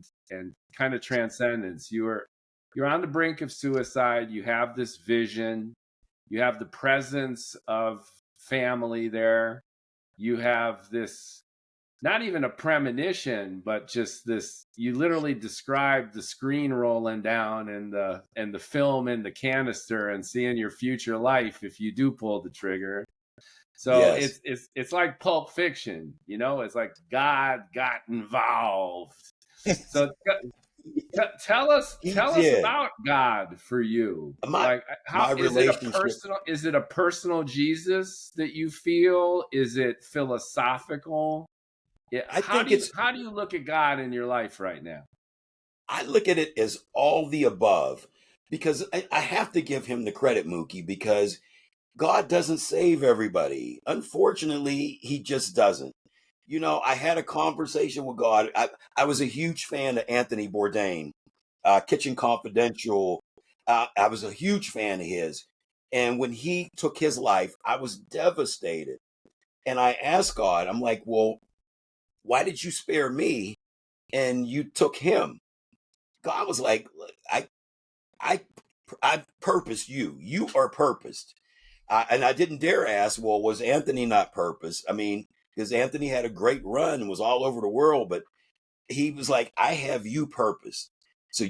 kind of transcendence. You're on the brink of suicide. You have this vision. You have the presence of family there. You have this, not even a premonition, but just this, you literally described the screen rolling down and the film in the canister and seeing your future life if you do pull the trigger. So it's like Pulp Fiction, it's like God got involved. So tell us about God for you. How is it a personal Jesus that you feel? Is it philosophical? Yeah. How do you look at God in your life right now? I look at it as all the above because I have to give him the credit, Mookie, because God doesn't save everybody. Unfortunately, he just doesn't. I had a conversation with God. I was a huge fan of Anthony Bourdain, Kitchen Confidential. I was a huge fan of his. And when he took his life, I was devastated. And I asked God, I'm like, well, why did you spare me and you took him? God was like, look, I purposed you. You are purposed. And I didn't dare ask, well, was Anthony not purposed? I mean, because Anthony had a great run and was all over the world, but he was like, I have you purposed. So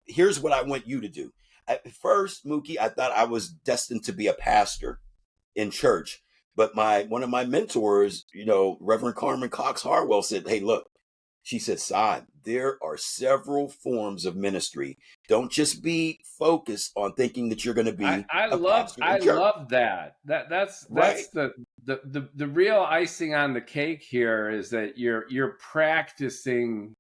here's what I want you to do. At first, Mookie, I thought I was destined to be a pastor in church. But one of my mentors, Reverend Carmen Cox Harwell said, hey, look, she said, Sy, there are several forms of ministry. Don't just be focused on thinking that you're going to be I love that. That's right. The real icing on the cake here is that you're practicing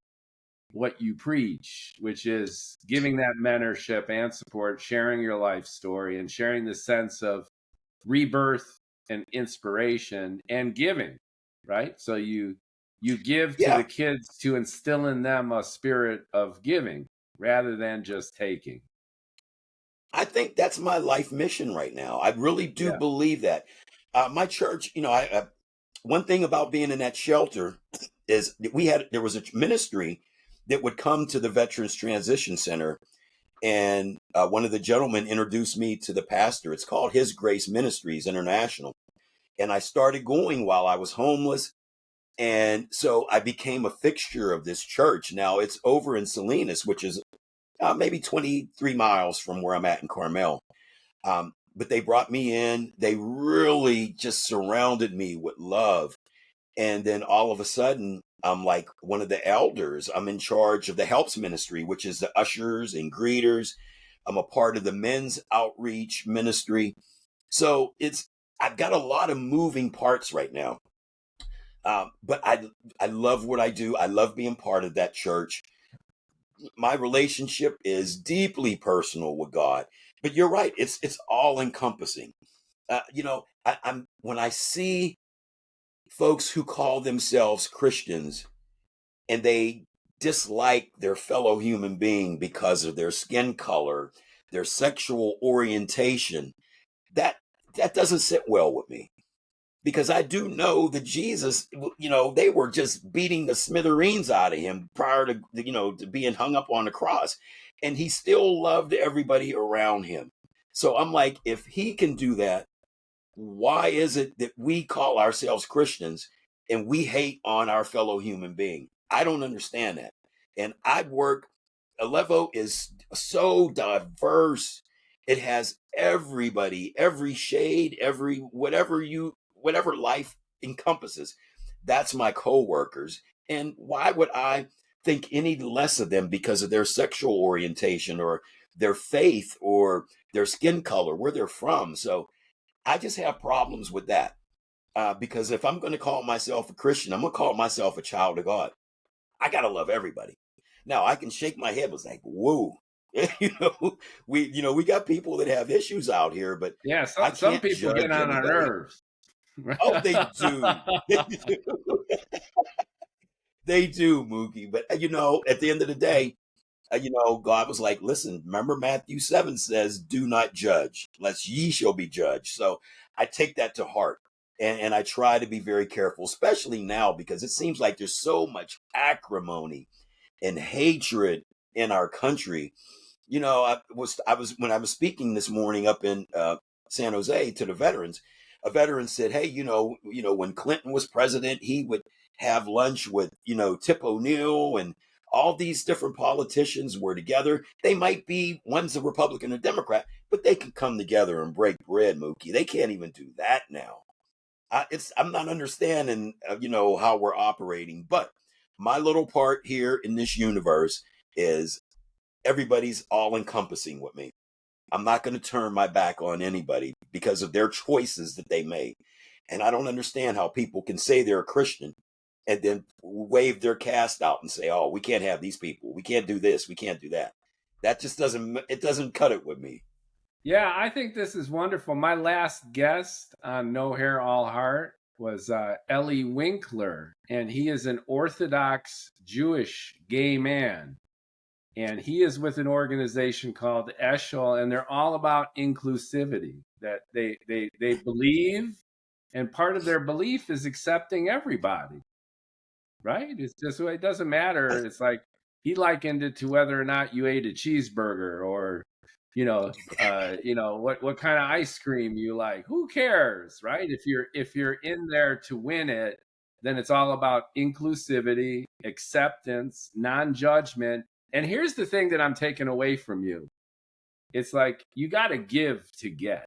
what you preach, which is giving that mentorship and support, sharing your life story, and sharing the sense of rebirth and inspiration and giving, right? So you give to the kids to instill in them a spirit of giving rather than just taking. I think that's my life mission right now. I really do believe that. My church, one thing about being in that shelter is there was a ministry that would come to the Veterans Transition Center, And one of the gentlemen introduced me to the pastor. It's called His Grace Ministries International. And I started going while I was homeless. And so I became a fixture of this church. Now it's over in Salinas, which is maybe 23 miles from where I'm at in Carmel. But they brought me in. They really just surrounded me with love. And then all of a sudden, I'm like one of the elders. I'm in charge of the helps ministry, which is the ushers and greeters. I'm a part of the men's outreach ministry. So I've got a lot of moving parts right now. But I love what I do. I love being part of that church. My relationship is deeply personal with God. But you're right. It's all encompassing. I'm when I see folks who call themselves Christians and they dislike their fellow human being because of their skin color, their sexual orientation, that doesn't sit well with me. Because I do know that Jesus, they were just beating the smithereens out of him prior to being hung up on the cross. And he still loved everybody around him. So I'm like, if he can do that, why is it that we call ourselves Christians and we hate on our fellow human being? I don't understand that. And Alevo is so diverse. It has everybody, every shade, whatever life encompasses. That's my coworkers. And why would I think any less of them because of their sexual orientation or their faith or their skin color, where they're from? So I just have problems with that. Because if I'm going to call myself a Christian, I'm going to call myself a child of God. I got to love everybody. Now I can shake my head, but it's like, whoa, we got people that have issues out here, but Yeah, I some can't people get judge on our anybody. nerves. Oh, they do. They do. They do, Mookie. But at the end of the day, God was like, listen, remember Matthew 7 says, do not judge, lest ye shall be judged. So I take that to heart. And I try to be very careful, especially now, because it seems like there's so much acrimony and hatred in our country. When I was speaking this morning up in San Jose to the veterans, a veteran said, hey, when Clinton was president, he would have lunch with, Tip O'Neill, and all these different politicians were together. They might be one's a Republican or Democrat, but they can come together and break bread, Mookie. They can't even do that now. I'm not understanding, how we're operating, but my little part here in this universe is everybody's all encompassing with me. I'm not going to turn my back on anybody because of their choices that they made. And I don't understand how people can say they're a Christian and then wave their caste out and say, oh, we can't have these people. We can't do this. We can't do that. That just doesn't cut it with me. Yeah, I think this is wonderful. My last guest on No Hair All Heart was Ellie Winkler, and he is an Orthodox Jewish gay man. And he is with an organization called Eshel, and they're all about inclusivity, that they believe, and part of their belief is accepting everybody, right? It's just, it doesn't matter. It's like he likened it to whether or not you ate a cheeseburger or what kind of ice cream you like. Who cares, right? If you're in there to win it, then it's all about inclusivity, acceptance, non-judgment. And here's the thing that I'm taking away from you. It's like you got to give to get.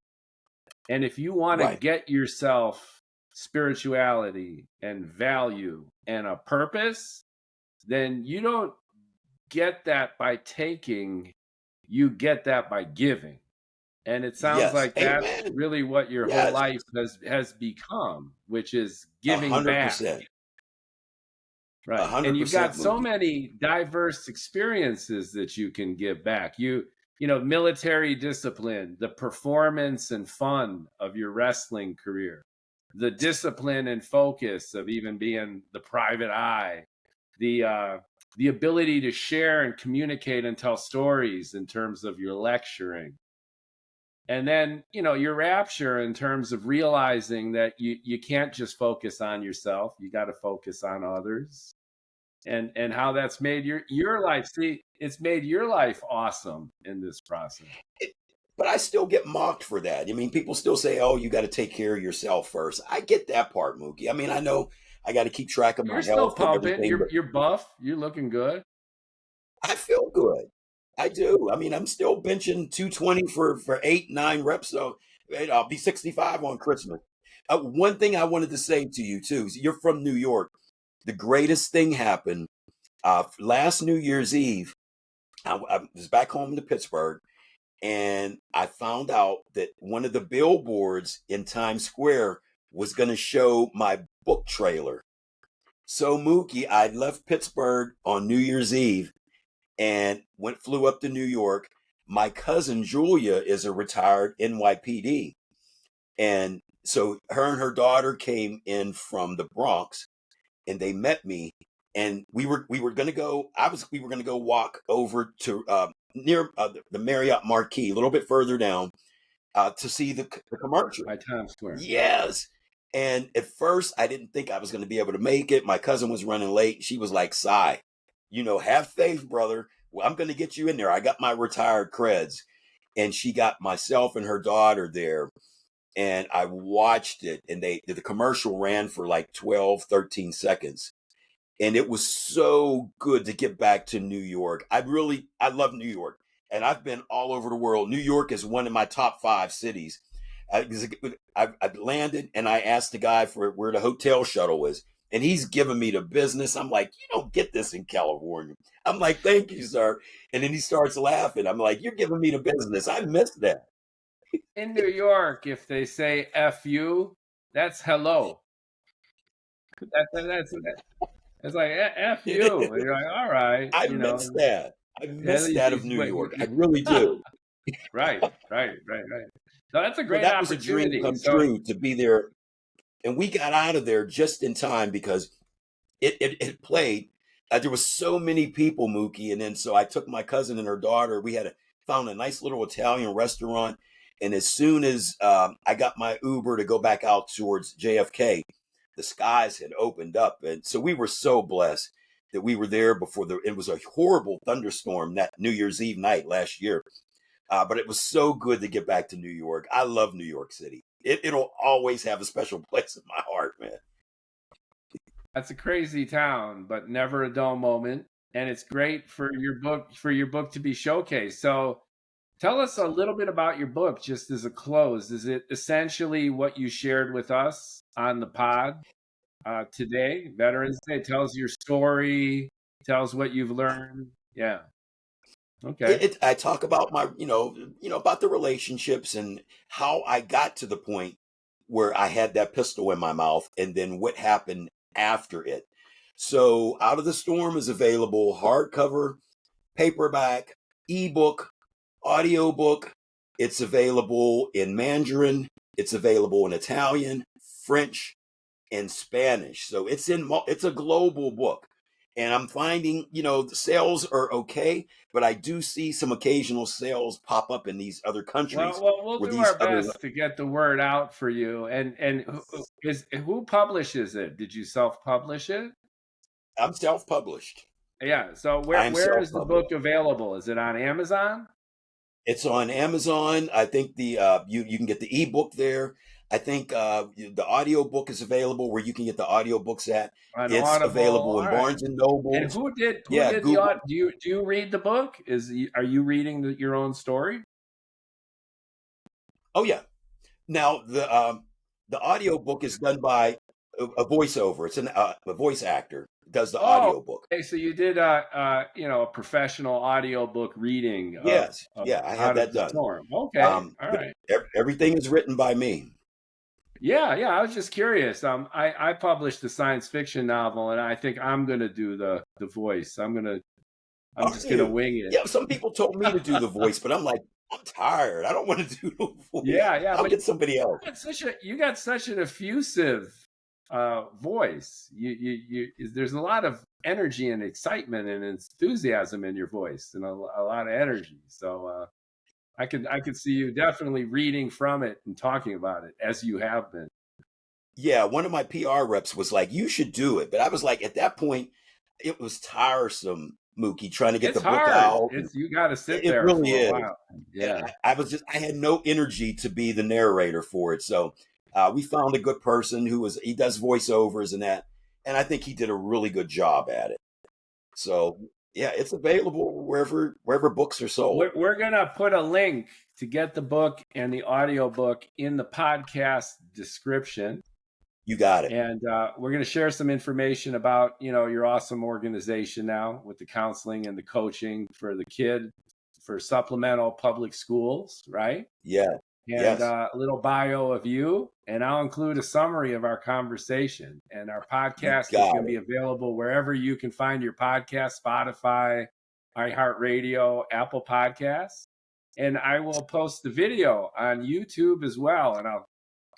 And if you want to Right. get yourself spirituality and value and a purpose, then you don't get that by taking, you get that by giving. And it sounds Yes. like that's Amen. really what your whole Yes. life has become, which is giving back. 100%. Right. And you've 100% got so Mookie. many diverse experiences that you can give back. Military discipline, the performance and fun of your wrestling career, the discipline and focus of even being the private eye, the ability to share and communicate and tell stories in terms of your lecturing. And then, your rapture in terms of realizing that you can't just focus on yourself. You got to focus on others. and how that's made your life. See, it's made your life awesome in this process. But I still get mocked for that. I mean, people still say, "Oh, you got to take care of yourself first." I get that part, Mookie. I mean, I know I got to keep track of my You're still health and pumping. everything, but You're buff. You're looking good. I feel good. I do. I mean, I'm still benching 220 for 8, 9 reps. So I'll be 65 on Christmas. One thing I wanted to say to you too, is you're from New York. The greatest thing happened last New Year's Eve. I was back home to Pittsburgh, and I found out that one of the billboards in Times Square was going to show my book trailer. So Mookie, I left Pittsburgh on New Year's Eve and flew up to New York. My cousin Julia is a retired NYPD. And so her and her daughter came in from the Bronx and they met me, and we were going to go we were going to go walk over to near the Marriott Marquis, a little bit further down, to see the commercial by Times Square. Yes. And at first I didn't think I was going to be able to make it. My cousin was running late. She was like, "Sy, have faith, brother. Well, I'm going to get you in there. I got my retired creds." And she got myself and her daughter there. And I watched it, and the commercial ran for like 12, 13 seconds. And it was so good to get back to New York. I love New York. And I've been all over the world. New York is one of my top 5 cities. I landed and I asked the guy for where the hotel shuttle was. And he's giving me the business. I'm like, "You don't get this in California." I'm like, "Thank you, sir." And then he starts laughing. I'm like, "You're giving me the business. I missed that." In New York, if they say F you, that's hello. It's like F you. And you're like, all right. I missed that. I missed that of New York. I really do. Right. So that's a great that was a dream come true to be there. And we got out of there just in time because it played. There was so many people, Mookie. And then so I took my cousin and her daughter. We found a nice little Italian restaurant. And as soon as I got my Uber to go back out towards JFK, the skies had opened up. And so we were so blessed that we were there before it was a horrible thunderstorm that New Year's Eve night last year. But it was so good to get back to New York. I love New York City. It'll always have a special place in my heart, man. That's a crazy town, but never a dull moment. And it's great for your book to be showcased. So tell us a little bit about your book, just as a close. Is it essentially what you shared with us on the pod today, Veterans Day? It tells your story, tells what you've learned. Yeah. Okay. I talk about my, about the relationships and how I got to the point where I had that pistol in my mouth and then what happened after it. So Out of the Storm is available hardcover, paperback, ebook, audiobook. It's available in Mandarin. It's available in Italian, French, and Spanish. So it's a global book. And I'm finding, the sales are okay, but I do see some occasional sales pop up in these other countries. Well, we'll do our best to get the word out for you. And who publishes it? Did you self-publish it? I'm self-published. Yeah. So where is the book available? Is it on Amazon? It's on Amazon. I think you can get the ebook there. I think the audiobook is available where you can get the audiobooks at. It's Audible, available in Barnes and Noble. And who did do you read the book? Are you reading your own story? Oh yeah. Now the audiobook is done by a voiceover. It's a voice actor does the audiobook. Okay, so you did a professional audiobook reading. Yes. I had that done. Okay. All right. Everything is written by me. Yeah. I was just curious. I published a science fiction novel, and I think I'm gonna do the voice. I'm just gonna wing it. Yeah, some people told me to do the voice, but I'm like, I'm tired. I don't want to do the voice. Yeah. I'll get somebody else. You got such an effusive voice. There's a lot of energy and excitement and enthusiasm in your voice, and a lot of energy. So I could see you definitely reading from it and talking about it as you have been. Yeah, one of my PR reps was like, "You should do it," but I was like, at that point, it was tiresome, Mookie, trying to get It's the book hard. out. It's you got to sit It there really for a is. while. And Yeah. I had no energy to be the narrator for it. So we found a good person he does voiceovers and that. And I think he did a really good job at it. So yeah, it's available wherever books are sold. We're going to put a link to get the book and the audio book in the podcast description. You got it. And we're going to share some information about, your awesome organization now with the counseling and the coaching for the kid for supplemental public schools, right? Yeah. And Yes. a little bio of you. And I'll include a summary of our conversation. And our podcast is going to be available wherever you can find your podcast, Spotify, iHeartRadio, Apple Podcasts. And I will post the video on YouTube as well. And I'll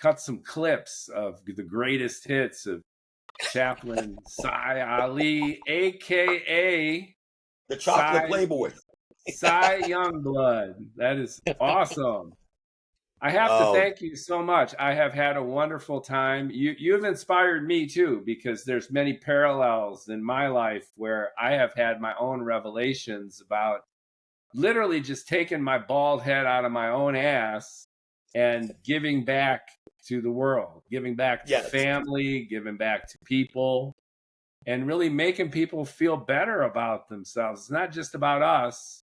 cut some clips of the greatest hits of Chaplain Sy Alli, a.k.a. the chocolate Playboy. Sy Youngblood. That is awesome. I have to thank you so much. I have had a wonderful time. You've inspired me too, because there's many parallels in my life where I have had my own revelations about literally just taking my bald head out of my own ass and giving back to the world, giving back to family, giving back to people, and really making people feel better about themselves. It's not just about us.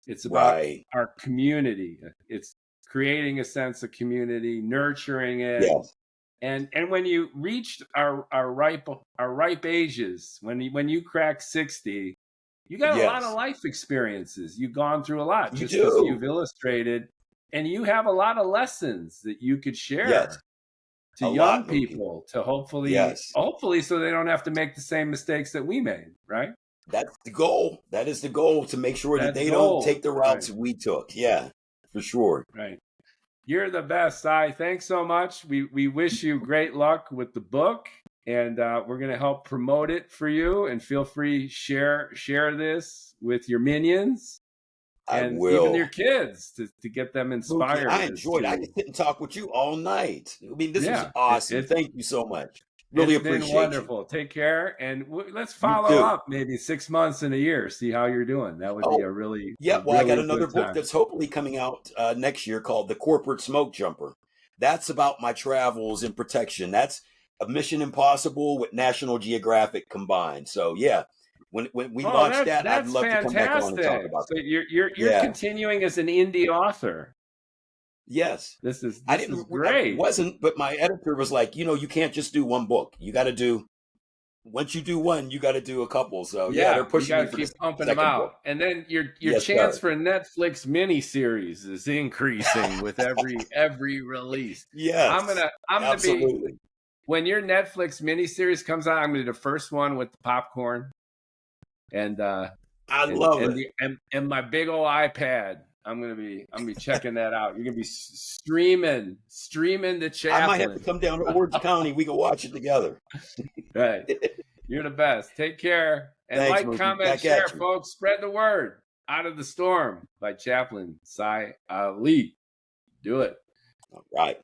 It's about our community. It's creating a sense of community, nurturing it. Yes. And when you reach our ripe ages, when you crack 60, you got a lot of life experiences. You've gone through a lot, just as you've illustrated. And you have a lot of lessons that you could share to young people to hopefully so they don't have to make the same mistakes that we made, right? That's the goal. That is the goal, to make sure that they don't take the routes we took. Yeah, for sure. Right. You're the best, Sy. Thanks so much. We wish you great luck with the book, and we're going to help promote it for you. And feel free share this with your minions. And even your kids to get them inspired. I enjoyed it. I could sit and talk with you all night. I mean, this was awesome. Thank you so much. Really appreciate it. It's been wonderful. Take care. And let's follow up maybe 6 months in a year, see how you're doing. That would be a really I got another book that's hopefully coming out next year called The Corporate Smoke Jumper. That's about my travels and protection. That's a Mission Impossible with National Geographic combined. So, yeah. When we launch that, I'd love to come back on and talk about that. So you're continuing as an indie author. Yes. This is great. I wasn't, but my editor was like, you can't just do one book. You got to do, once you do one, you got to do a couple. So they're pushing me for keep pumping them out. Book. And then your chance for a Netflix miniseries is increasing with every release. Yes. I'm gonna be, when your Netflix miniseries comes out, I'm gonna do the first one with the popcorn. And I love it. And my big old iPad. I'm gonna be checking that out. You're gonna be streaming the Chaplain. I might have to come down to Orange County. We can watch it together. Right. You're the best. Take care. And thanks, like, comment, share, folks. Spread the word. Out of the Storm by Chaplain Sy Alli. Do it. All right.